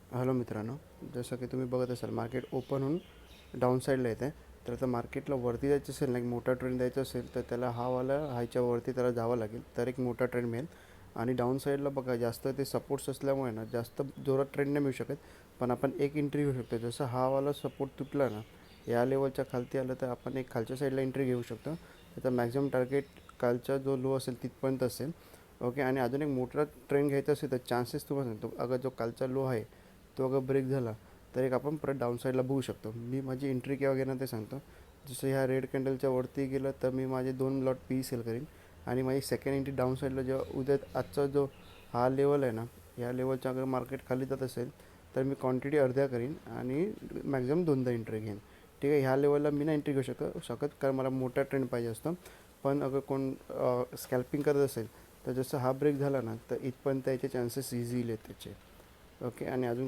Hello मित्रांनो, जसं की तुम्ही बघत असाल मार्केट ओपन होऊन डाऊन साईडला येत आहे. तर आता मार्केटला वरती जायचं असेल ना, एक मोठा ट्रेंड द्यायचा असेल तर त्याला हायच्या वरती त्याला जावं लागेल, तर एक मोठा ट्रेंड मिळेल. आणि डाऊन साईडला बघा जास्त ते सपोर्ट्स असल्यामुळे ना जास्त जोरात ट्रेंड नाही मिळू शकत. पण आपण एक एंट्री घेऊ शकतो. जसं हावाला सपोर्ट तुटला ना, या लेवलच्या खालती आलं तर आपण एक खालच्या साईडला एंट्री घेऊ शकतो. त्याचा मॅक्झिमम टार्गेट कालचा जो लो असेल तिथपर्यंत असेल. ओके. आणि अजून एक मोठा ट्रेंड घ्यायचा असेल तर चान्सेस तुम्हाला सांगतो, अगर जो कालचा लो आहे तो अगर ब्रेक झाला तर एक आपण परत डाऊन साईडला बघू शकतो. मी माझी एंट्री केव्हा घेणार ते सांगतो. जसं ह्या रेड कॅन्डलच्या वरती गेलं तर मी माझे 2 लॉट पी सेल करीन. आणि माझी सेकंड एंट्री डाऊन साईडला जेव्हा उद्या आजचा जो हा लेवल आहे ना, या लेवलच्या अगर मार्केट खाली जात असेल तर मी क्वांटिटी अर्ध्या करीन आणि मॅक्झिमम 2दा एंट्री घेईन. ठीक आहे. ह्या लेवलला मी नाही एंट्री घेऊ शकत कारण मला मोठा ट्रेंड पाहिजे असतो. पण अगर कोण स्कॅल्पिंग करत असेल तर जसं हा ब्रेक झाला ना तर इथपर्यंत याचे चान्सेस इझिली आहेत त्याचे. ओके. आणि अजून